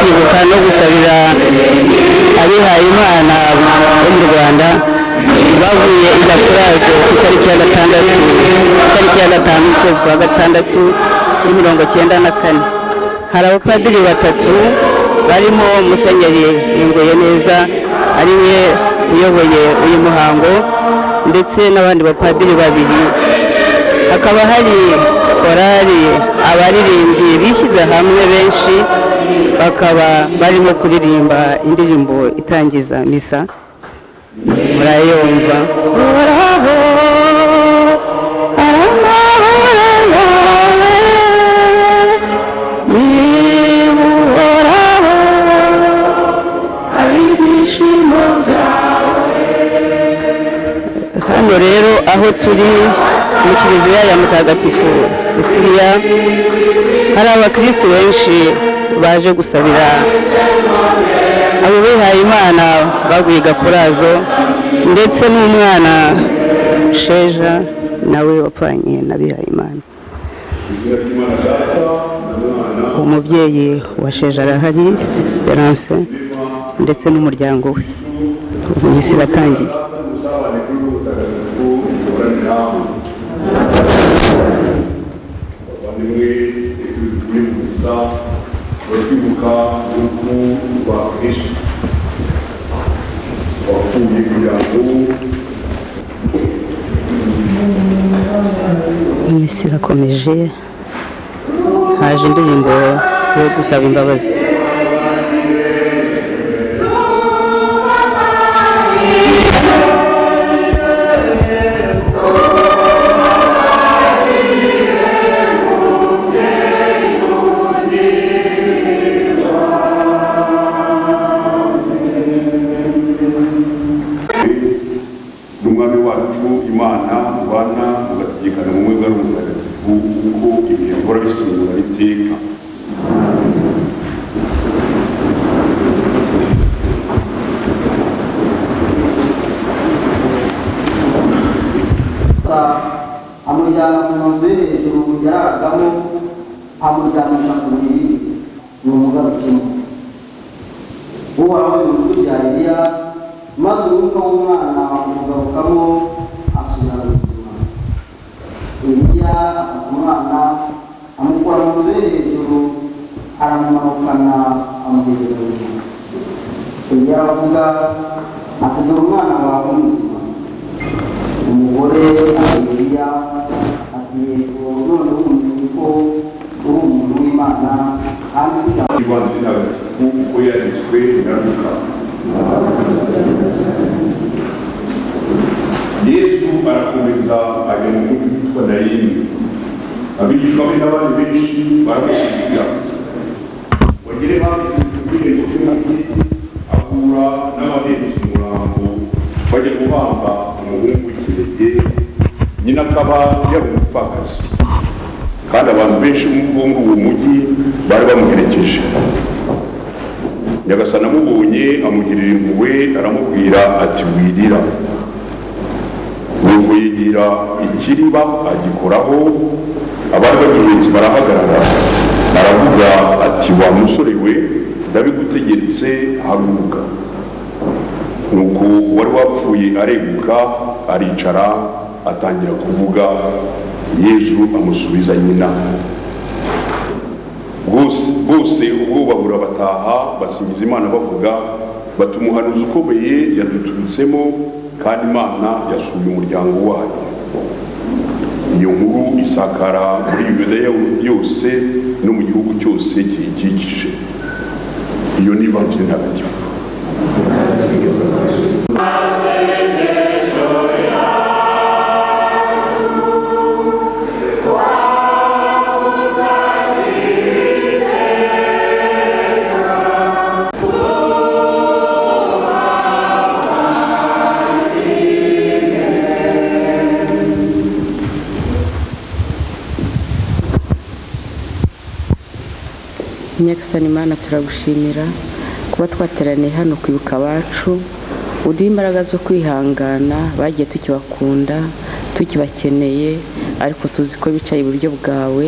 kwibuka no gusabira abihaye Imana bo mu Rwanda bavuye i Gakurazo ku itariki ya gatanu z'ukwezi kwa gatandatu 1994. Hari abapadiri batatu barimo Musenyeri Ingoye neza ari we uyoboye uyu muhango, ndetse n'abandi bapadiri babiri. Hakaba hari korali abaririmbyi bishyize hamwe benshi, bakaba barimo kuririmba indirimbo itangiza misa. Murayumva. Hano rero aho turi mu kiliziya ya Mutagatifu Cecilia, hari abakristo benshi baje gusabira abo bihaye Imana baguye Gakurazo, ndetse n'umwana Sheja nawe wapfanye n'abihaye Imana. Umubyeyi wa Sheja arahari, Esperance, ndetse n'umuryango we. Misi batangiye. Misi irakomeje, haje indirimbo yo gusaba imbabazi. Yesu arakomeza ajya mu mugi witwa Nayini. Abigishwa be n'abandi benshi baramushyigira. Wagere hafi y'urwego rw'umugi, ahura n'abahetse umurambo bajya guhamba umuhungu w'ikirenge, nyina akaba yari umupfakazi, kandi abantu benshi bo muri uwo mugi bari bamuherekeje. Nyagasani amubonye amugirira impuhwe, aramubwira ati wirira. Nuko yigira ikiriba agikoraho, abari bagihetse barahagarara, aravuga ati wa musore we, ndabigutegeretse haguruka. Nuko wari wapfuye areguka, aricara, atangira kuvuga. Yesu amusubiza nyina. Bose ubwoba burabataha, basingiza Imana bavuga bati umuhanuzi ukomeye yaduturutsemo, kandi Imana yasuye umuryango wayo. Iyo nkuru isakara muri Yudeya yose no mu gihugu cyose kiyikikije. Iyo ni Ivanjili ntagatifu. Nyagasani Imana turagushimira kuba twateraniye hano kwibuka abacu, uduha imbaraga zo kwihangana, bagiye tukibakunda tukibakeneye, ariko tuzi ko bicaye iburyo bwawe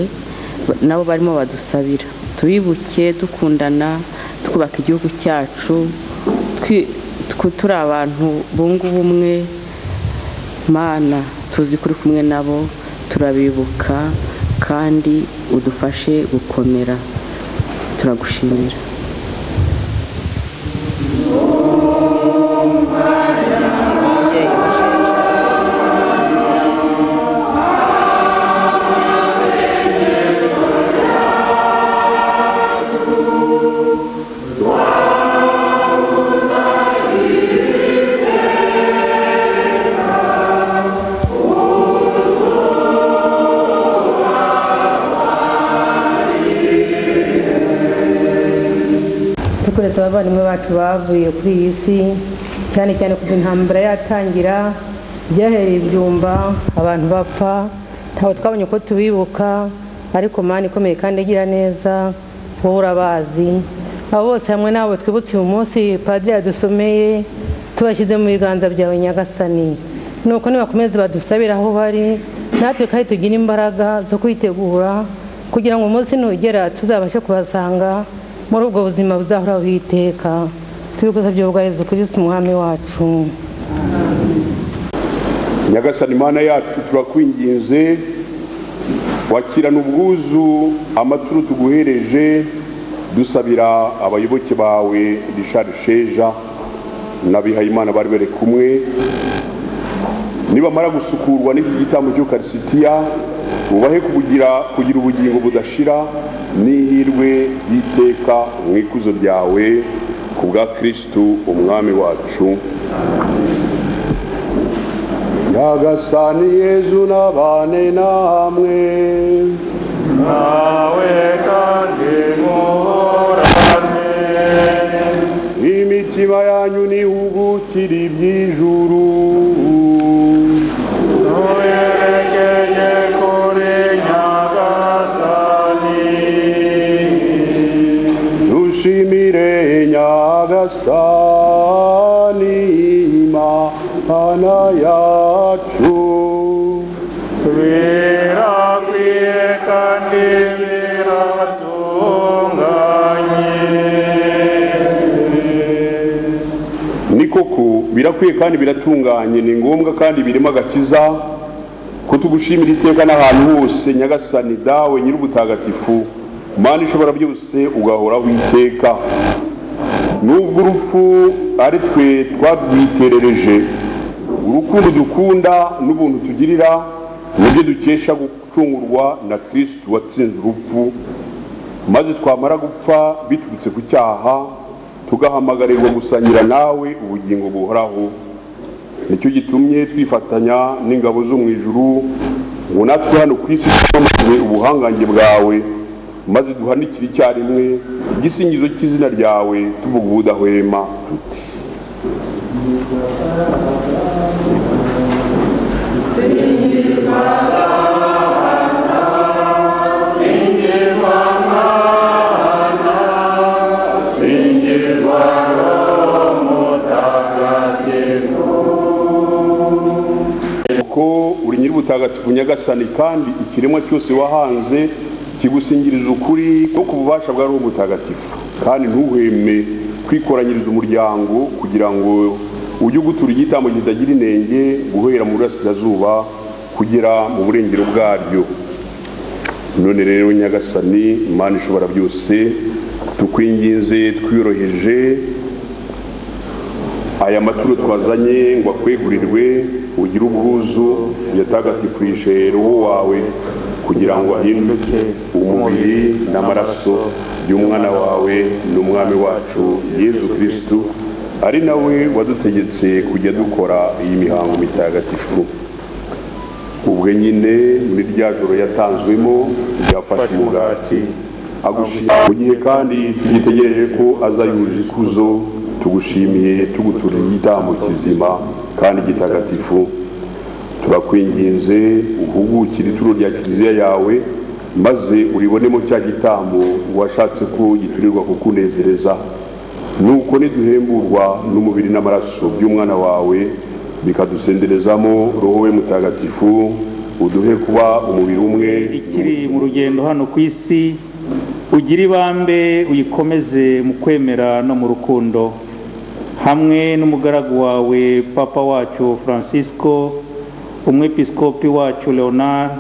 nabo barimo badusabira. Tubibuke dukundana twubaka igihugu cyacu turi abantu bunga ubumwe. Mana tuzi kuri kumwe nabo, turabibuka kandi udufashe gukomera. Turagushimira. Tukuretse abavandimwe bacu bavuye kuri iyi si, cyane cyane kuva intambara yatangira, byahereye ibyumba abantu bapfa, ntabwo twabonye uko tubibuka, ariko Mana ikomeye kandi igira neza, wowe urabazi. Abo bose hamwe nabo twibutse uyu munsi Padiri yadusomeye, tubashyize mu biganza byawe Nyagasani. Nuko nibakomeze badusabira aho bari, natwe kandi tugire imbaraga zo kwitegura kugira ngo umunsi nugera tuzabashe kubasanga muri ubwo buzima buzahoraho iteka. Tubigusabye bwa Yezu Kristo umwami wacu. Nyagasani Mana yacu, turakwinginze wakirana ubwuzu amaturo tuguhereje, dusabira abayoboke bawe Richard Sheja n'abihayimana bari bari kumwe, nibamara gusukurwa n'iki gitambo cy'Ukarisitiya, ubahe kugira ubugingo budashira n'ihirwe y'iteka mu ikuzo ryawe ku bwa Kristo umwami wacu. Nyagasani Yezu nabane namwe, nawe kandi muhorane. Imitima yanyu nihugukire iby'ijuru, tuyerekeje kuri Nyagasani. dushimire Nyagasani Mana yacu. Birakwiye kandi biratunganye. Ni koko birakwiye kandi biratunganye, ni ngombwa kandi birimo agakiza ko tugushimira iteka n'ahantu hose Nyagasani dawe nyir'ubutagatifu, Mana ishobora byose ugahoraho iteka. Nubwo urupfu ari twe twabwiterereje, urukundo dukunda n'ubuntu tugirira nibyo dukesha gucungurwa na Kristo watsinze urupfu, maze twamara gupfa biturutse ku cyaha tugahamagarirwa gusangira nawe ubugingo buhoraho. Nicyo gitumye twifatanya n'ingabo zo mu ijuru ngo natwe hano ku isi twamaze ubuhangange bwawe, maze duhanikire icyarimwe igisingizo cy'izina ryawe tuvuga ubudahwema tuti: ko uri nyir'ubutagatifu Nyagasani, kandi ikiremwa cyose wahanze kigusingiriza ukuri no ku bubasha bwa Roho Mutagatifu, kandi ntuhweme kwikoranyiriza umuryango kugira ngo ujye ugutura igitambo kitagira inenge guhera mu burasirazuba kugera mu burengero bwaryo. None rero Nyagasani Imana ishobora byose, tukwinginze twiyoroheje aya maturo twazanye ngo akwegurirwe, ugire ubwuzu yatagatifurije Roho wawe kugira ngo ahinduke umubiri n'amaraso y'umwana wawe n'umwami wacu Yezu Kristo, ari nawe wadutegetse kujya dukora iyi mihango mitagatifu. Ubwo nyine muri rya joro yatanzwemo yafashe umugati agushimira, mu gihe kandi tugitegereje ko aza yuje ikuzo, tugushimiye tuguturira igitambo kizima kandi gitagatifu. Turakwinginze uhugukire ituro rya kiliziya yawe, maze uribonemo cya gitambo washatse ko giturirwa kukunezereza. Nuko niduhemburwa n'umubiri n'amaraso by'umwana wawe, bikadusenderezamo Roho we Mutagatifu, uduhe kuba umubiri umwe ikiri mu rugendo hano ku isi, ugire ibambe uyikomeze mu kwemera no mu rukundo, hamwe n'umugaragu wawe papa wacu Francisco, umwepiskopi wacu Leonard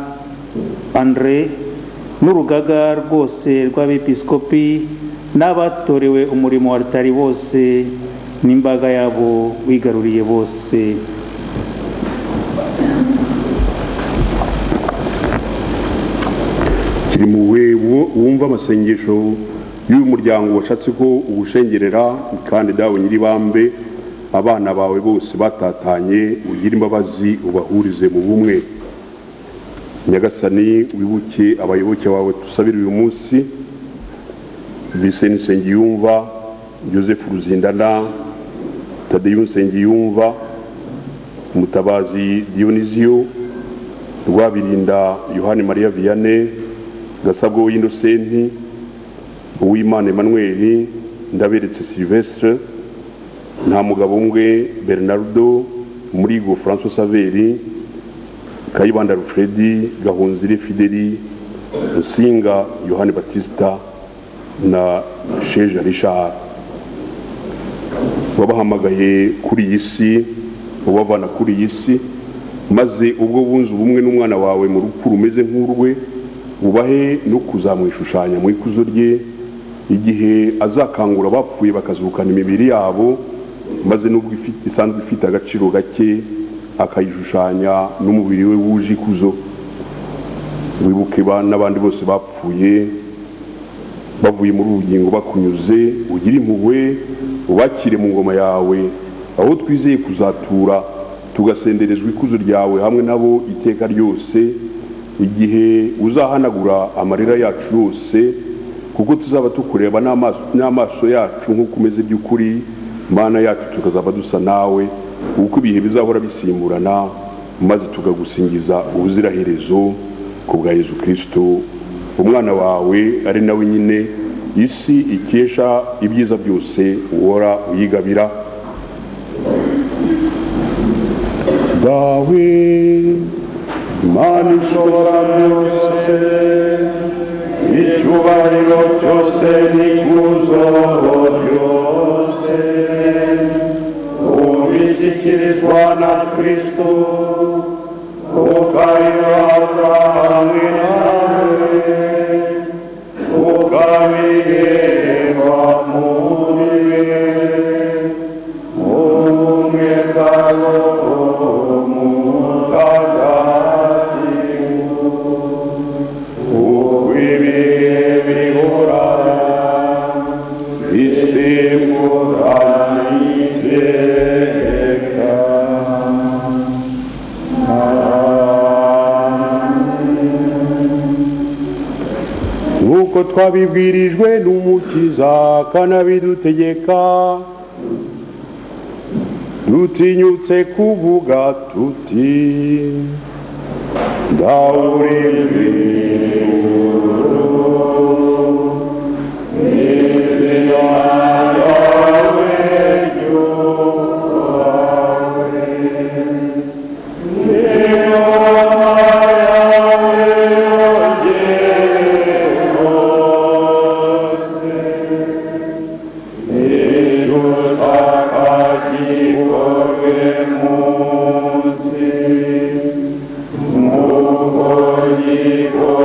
Andre, n'urugaga rwose rw'abepiskopi n'abatorewe umurimo wa altari bose n'imbaga yabo wigaruriye bose. kiri mu wumva amasengesho y'uyu muryango washatse ko ubushengerera kandi dawe nyiribambe abana bawe bose batatanye ugira imbabazi ubahurize mu bumwe. Nyagasani wibuke abayoboke bawe tusabira uyu munsi, Vincent Nsengiyumva, Joseph Ruzindana, Tadeyo Nsengiyumva, Mutabazi Dionisio, Rwabirinda Yohani Maria Vianney, Gasabwo Innocent, Uwimana Emmanuel, Ndaberetse Sylvestre, Ntamugabo umwe Bernardo, Murigo François Saveri, Kayibanda Alfredi, Gahunzire Fideli, Rusinga Yohani Batista na Sheja Richard. Wabahamagaye kuri iyi si, ubavana kuri iyi si, maze ubwo bunze ubumwe n'umwana wawe mu rupfu rumeze nk'urwe, ubahe no kuzamwishushanya mu ikuzo rye igihe azakangura abapfuye bakazukana imibiri yabo, maze nubwo isanzwe ifite agaciro gake akayishushanya n'umubiri we wuje ikuzo. Wibuke n'abandi bose bapfuye bavuye muri ubugingo bakunyuze, ugire impuhwe ubakire mu ngoma yawe, aho twizeye kuzatura tugasenderezwa ikuzo ryawe hamwe nabo iteka ryose, igihe uzahanagura amarira yacu yose, kuko tuzaba tukureba n'amaso yacu nk'uko umeze by'ukuri. Mana yacu tukazaba dusa nawe, uko ibihe bizahora bisimburana, maze tukagusingiza ubuziraherezo ku bwa Yezu Kristo umwana wawe, ari nawe nyine isi ikesha ibyiza byose uhora uyigabira. Dawe Imana ishobora byose, icyubahiro cyose n'ikuzo byose ubishyikirizwa na Kristo, ukabihabwa hamwe nawe, ukabihemba muri we, umwe bwawe nk'uko twabibwirijwe n'Umukiza kanabidutegeka, dutinyutse kuvuga tuti dawe uri mw'ijuru, izina ryawe ryubahwe, ingoma yawe yogere hose, icyo ushaka gikorwe munsi nk'uko gikorwa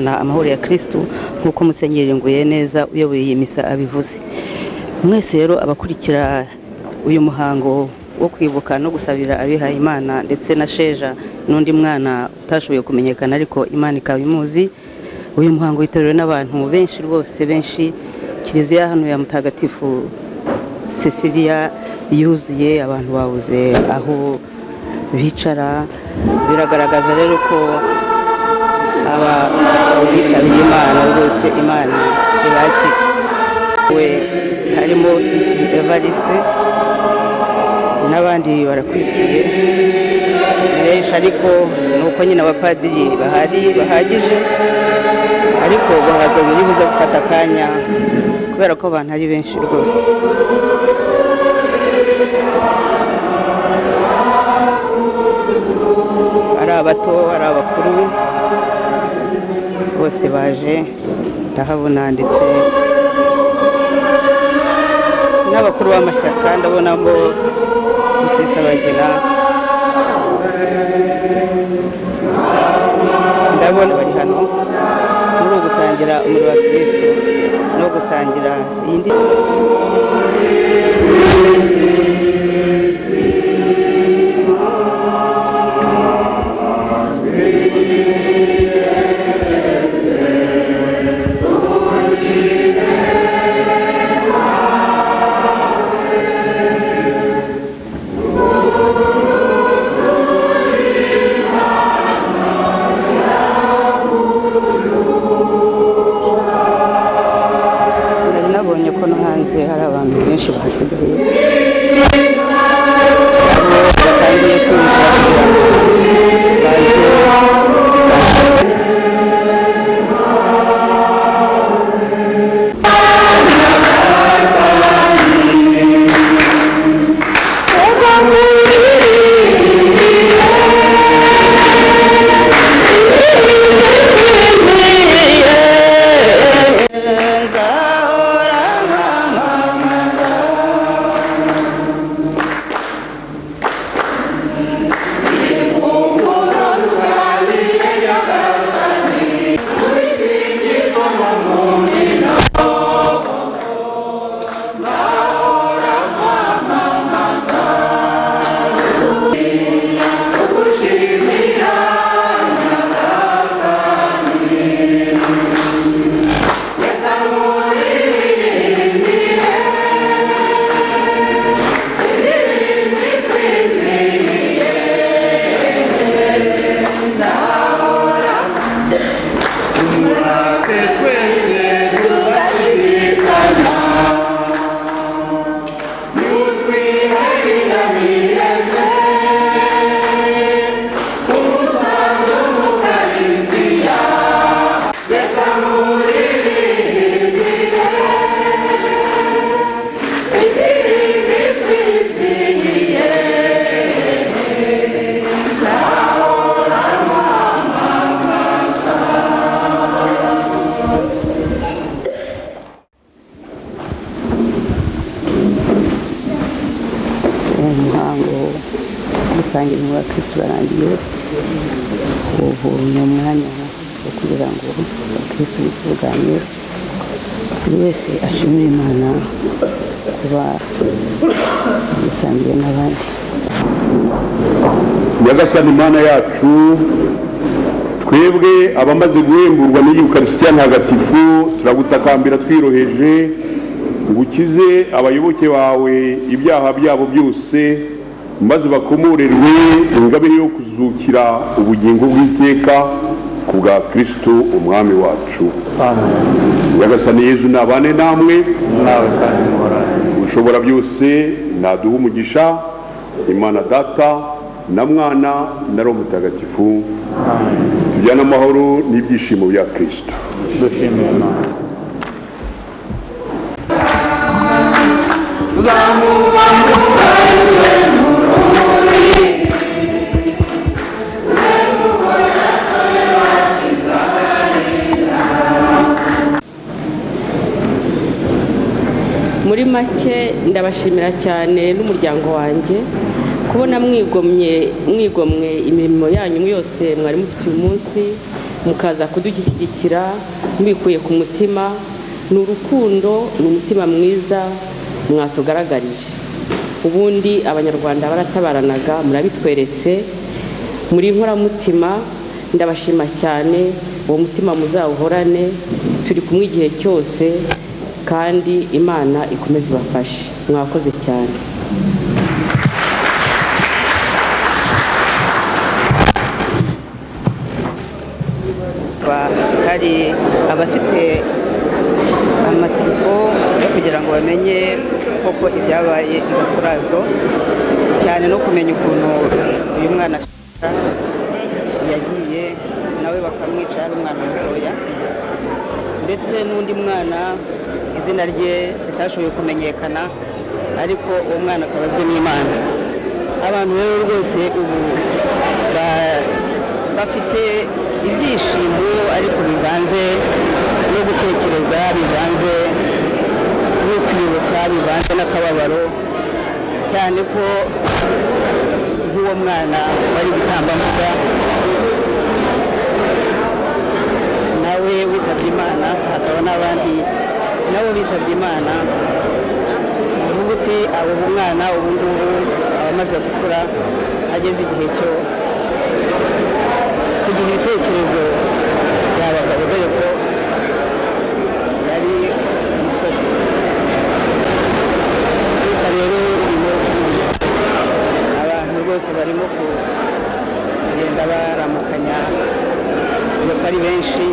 imana amahoro ya Kristo nk'uko Musenyeri Nguye neza uyoboye iyi misa abivuze. Mwese rero abakurikira uyu muhango wo kwibuka no gusabira abihaye Imana ndetse na Sheja n'undi mwana utashoboye kumenyekana ariko Imana ikabimuzi, uyu muhango witabiriwe n'abantu benshi rwose benshi. Kiliziya hano ya Mutagatifu Cecilia yuzuye, abantu babuze aho bicara. Biragaragaza rero ko bitabye Imana rwose Imana ibakire. We harimo Sisi Evariste n'abandi barakurikiye benshi, ariko nuko nyine abapadiri bahari bahagije, ariko bahazwa biribuza gufata akanya kubera ko abantu ari benshi rwose. Ari abato ari abakuru bose baje, ndahabona ndetse n'abakuru b'amashyaka, ndabonamo Rusesabagina, ndabona bari hano muri gusangira umuriro wa Kristo no gusangira iyindi. Nabonye ko no hanze hari abantu benshi bahasigaye batangiye umuhango gusangira umuriro wa Kristo barangiye. Ubu ni umwanya wo kugira ngo Kristo yituganire, buri wese ashimire Imana kuba gusangira n'abandi. Nyagasani Imana yacu, twebwe abamaze guhemburwa n'iyi Eucharistia ntagatifu turagutakambira twiroheje ngukize abayoboke bawe ibyaha byabo byose, maze bakomorerwe ingabire yo kuzukira ubugingo bw'iteka ku bwa Kristo umwami wacu. Amen. Nyagasani Yezu nabane namwe, nawe kandi muhorane. Ushobora byose naduha umugisha, Imana Data na Mwana na Roho Mutagatifu. Amen. Tujyane amahoro n'ibyishimo bya Kristo. Dushimire Imana. Muri make ndabashimira cyane n'umuryango wanjye kubona mwigomwe imirimo yanyu yose mwari mufite uyu munsi mukaza kudushyigikira mbikuye ku mutima. Ni urukundo, ni umutima mwiza mwatugaragarije. Ubundi abanyarwanda baratabaranaga, murabitweretse muri inkoramutima. Ndabashima cyane, uwo mutima muzawuhorane, turi kumwe igihe cyose kandi Imana ikomeze ibafashe. Mwakoze cyane. Hari abafite amatsiko yo kugira ngo bamenye koko ibyabaye i Gaturazo, cyane no kumenya ukuntu uyu mwana yagiye nawe bakamwica ari umwana mutoya, ndetse n'undi mwana izina rye ritashoboye kumenyekana, ariko uwo mwana akabazwe n'Imana. Abantu rero rwose ubu bafite ibyishimo ariko bivanze no gutekereza, bivanze no kwibuka, bivanze n'akababaro, cyane ko nk'uwo mwana wari igitambambuga nawe witabye Imana, hakaba n'abandi nabo bitabye Imana. Uvuga uti abo mwana ubu ngubu abamaze gukura, ageze igihe cyo kugira ibitekerezo by'abagabo, dore ko yari umusore. Gusa rero abantu rwose barimo kugenda baramukanya, ko ari benshi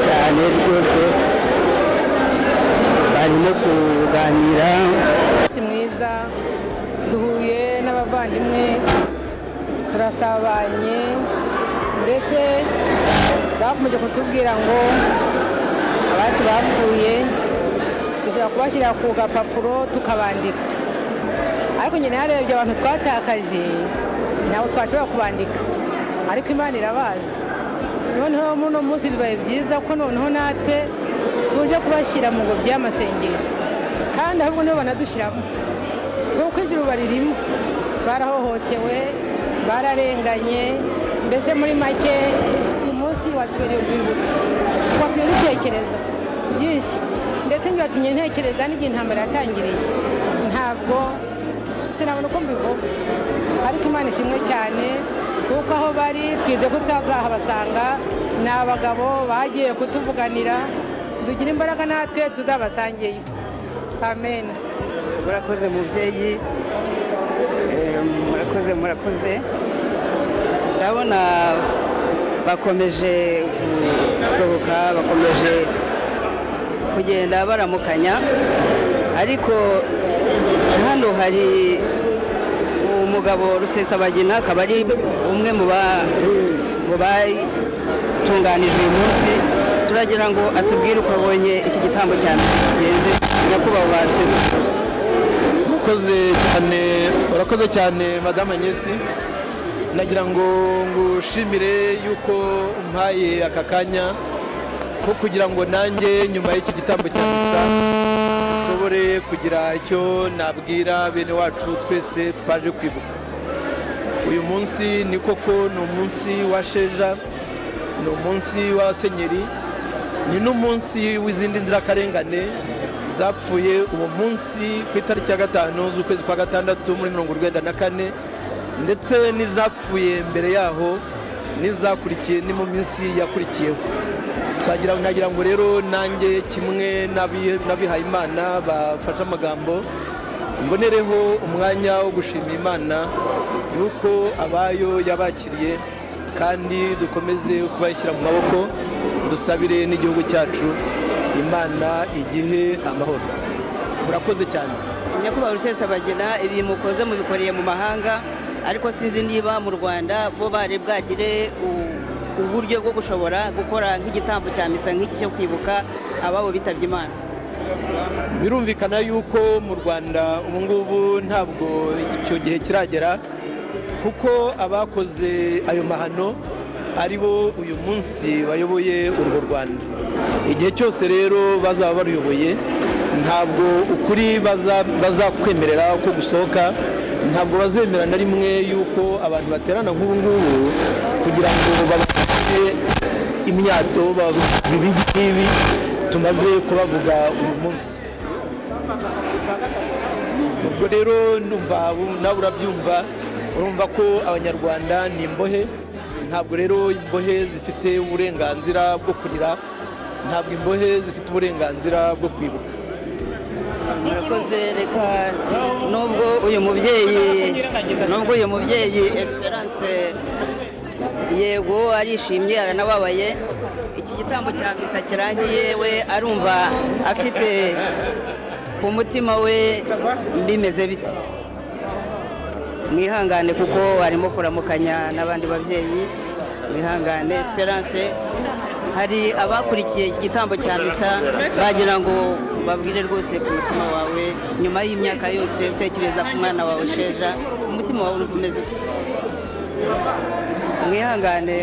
cyane rwose, barimo kuganira. Si mwiza, duhuye n'abavandimwe, turasabanye, mbese bakomeje kutubwira ngo abacu bapfuye dushobora kubashyira ku gapapuro tukabandika, ariko njye narebye abantu twatakaje ntabwo twashobora kubandika, ariko Imana irabazi. Noneho muno munsi bibaye byiza ko noneho natwe tuje kubashyira mu ngobyi y'amasengesho, kandi ahubwo nibo banadushyiramo, kuko ijuru baririmo. Barahohotewe, bararenganye, mbese muri make uyu munsi watubereye urwibutso, watumye dutekereza byinshi, ndetse ntiwatumye ntekereza n'igihe intambara yatangiriye. Ntabwo sinabona uko mbivuga, ariko Imana ishimwe cyane, kuko aho bari twize ko tutazahabasanga. Ni abagabo bagiye kutuvuganira, tugira imbaraga natwe tuzabasangiyeyo. Amen. Murakoze mubyeyi, murakoze. Ndabona bakomeje gusohoka, bakomeje kugenda baramukanya, ariko hano hari umugabo Rusesabagina, akaba ari umwe mu batunganije uyu munsi. Turagira ngo atubwire uko abonye iki gitambo cyane kigenze. Nyakubahwa Rusesabagina. Urakoze cyane Madame Agnès, nagira ngo ngushimire yuko umpaye aka kanya ko kugira ngo nanjye nyuma y'iki gitambo cya misa ushobore kugira icyo nabwira bene wacu twese twaje kwibuka. Uyu munsi ni koko ni umunsi wa Sheja, ni umunsi wa Senyeri, ni n'umunsi w'izindi nzirakarengane zapfuye uwo munsi ku itariki ya 5 z'ukwezi kwa gatandatu muri 1994, ndetse n'izapfuye mbere yaho n'izakurikiye ni mu minsi yakurikiyeho. Nagira ngo rero nanjye kimwe n'abihaye Imana bafashe amagambo mbonereho umwanya wo gushimira Imana yuko abayo yabakiriye, kandi dukomeze kubayishyira mu maboko, dusabire n'igihugu cyacu Imana igihe amahoro. Murakoze cyane. Nyakubahwa Rusesabagina, ibi mukoze mubikoreye mu mahanga, ariko sinzi niba mu Rwanda bo bari bwagire uburyo bwo gushobora gukora nk'igitambo cya misa nk'iki cyo kwibuka ababo bitabye Imana. Birumvikana yuko mu Rwanda ubu ngubu ntabwo icyo gihe kiragera, kuko abakoze ayo mahano ari bo uyu munsi bayoboye urwo Rwanda. Igihe cyose rero bazaba baruyoboye, ntabwo ukuri bazakwemerera ko gusohoka, ntabwo bazemera na rimwe yuko abantu baterana nk'ubu ngubu kugira ngo babafate imyato bibi n'ibi tumaze kubavuga uyu munsi. Ubwo rero ndumva nawe urabyumva, urumva ko abanyarwanda ni imbohe. Ntabwo rero imbohe zifite uburenganzira bwo kurira, ntabwo imbohe zifite uburenganzira bwo kwibuka. murakoze. Reka nubwo uyu mubyeyi Esperance yego arishimye aranababaye, iki gitambo cya misa kirangiye we arumva afite ku mutima we bimeze biti. Mwihangane kuko arimo kuramukanya n'abandi babyeyi, mwihangane. Esperance, hari abakurikiye iki gitambo cya misa bagira ngo babwire rwose ku mutima wawe nyuma y'imyaka yose utekereza ku mwana wawe Sheja, umutima wawe urumva umeze ute?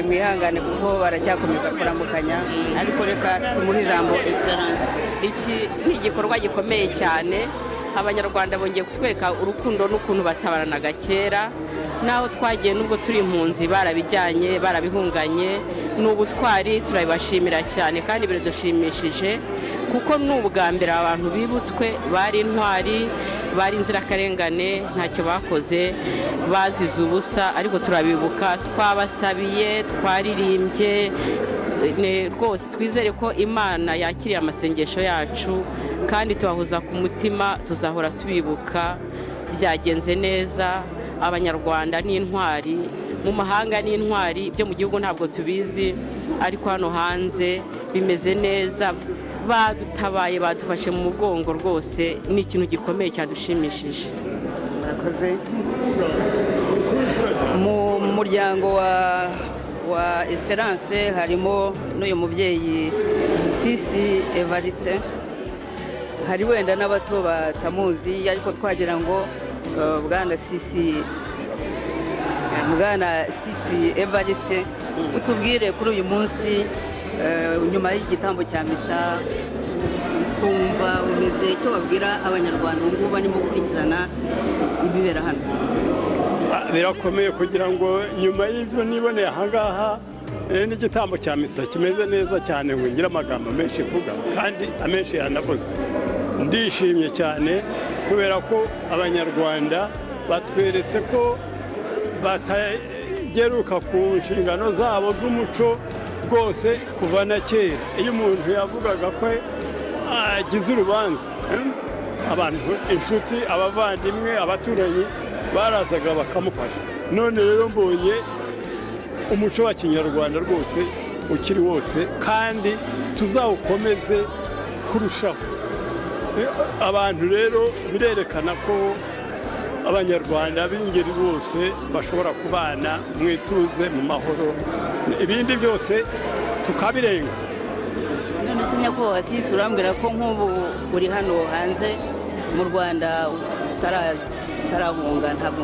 Mwihangane kuko baracyakomeza kuramukanya, ariko reka tumuhe ijambo Esperance. Iki ni igikorwa gikomeye cyane, abanyarwanda bongeye kutwereka urukundo n'ukuntu batabaranaga kera, naho twagiye nubwo turi impunzi barabijyanye barabihunganye, n'ubutwari turabibashimira cyane kandi biradushimishije kuko n'ubwa mbere abantu bibutswe bari intwari, bari inzirakarengane, ntacyo bakoze, bazize ubusa, ariko turabibuka, twabasabiye, twaririmbye. Rwose twizere ko Imana yakiriye amasengesho yacu kandi tubahuza ku mutima, tuzahora tubibuka. Byagenze neza, abanyarwanda ni intwari, mu mahanga ni intwari, byo mu gihugu ntabwo tubizi, ariko hano hanze bimeze neza, badutabaye, badufashe mu mugongo. Rwose ni ikintu gikomeye cyadushimishije. Murakoze. Mu muryango wa Esperance harimo n'uyu mubyeyi Sisi Evariste, hari wenda n'abato batamuzi, ariko twagira ngo Bwana Sisi Evariste utubwire kuri uyu munsi nyuma y'igitambo cya misa, kumva umeze icyo babwira abanyarwanda ubu barimo gukurikirana ibibera hano. Birakomeye kugira ngo nyuma y'ibyo niboneye ahangaha n'igitambo cya misa kimeze neza cyane ngo ngire amagambo menshi mvuga, kandi amenshi yanavuzwe. Ndishimye cyane kubera ko abanyarwanda batweretse ko batageruka ku nshingano zabo z'umuco rwose kuva na kera. Iyo umuntu yavugaga ko agize urubanza, abantu, inshuti, abavandimwe, abaturanyi barazaga bakamufasha. None rero mbonye umuco wa kinyarwanda rwose ukiri wose, kandi tuzawukomeze kurushaho. Abantu rero birerekana ko abanyarwanda b'ingeri bose bashobora kubana mu ituze, mu mahoro, ibindi byose tukabirenga. None se nyakubahwa Sisi, urambwira ko nk'ubu uri hano hanze mu Rwanda utarahunga, ntabwo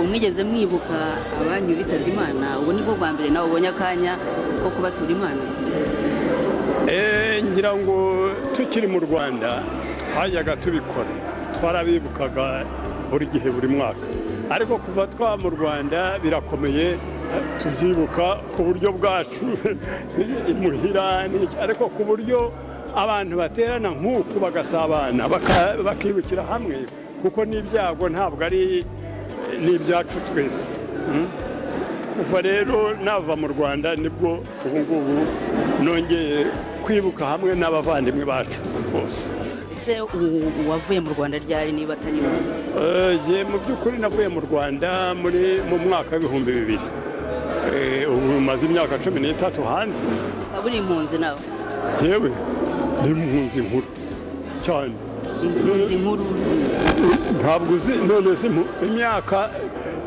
mwigeze mwibuka abanyu bitabye Imana? Ubu ni bwo bwa mbere nawe ubonye akanya ko kubatura Imana? Ngira ngo tukiri mu Rwanda twajyaga tubikora, twarabibukaga buri gihe, buri mwaka, ariko kuva twa mu Rwanda birakomeye, tubyibuka ku buryo bwacu imuhira, ariko ku buryo abantu baterana nk'uku bagasabana bakibukira hamwe, kuko n'ibyago ntabwo ari n'ibyacu twese. Kuva rero nava mu Rwanda nibwo ubu ngubu nongeye kwibuka hamwe n'abavandimwe bacu bose. Wavuye mu Rwanda ryari niba atari wowe? Mu by'ukuri navuye mu Rwanda mu mwaka w'ibihumbi 2000. Ubu maze imyaka 13 hanze. Uri impunzi nawe? Yewe ni impunzi nkuru cyane. Impunzi nkuru ntabwo uzi, none se imyaka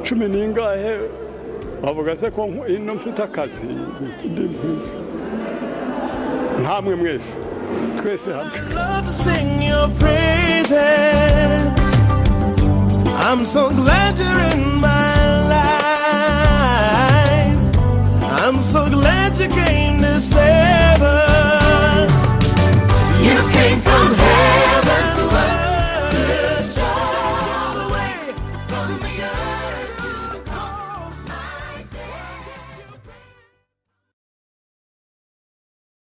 10 n'ingahe bavuga se ko ino mfite akazi ndi impunzi nkamwe mwese twese hamwe. I'm so glad you're in my life. I'm so glad you came to say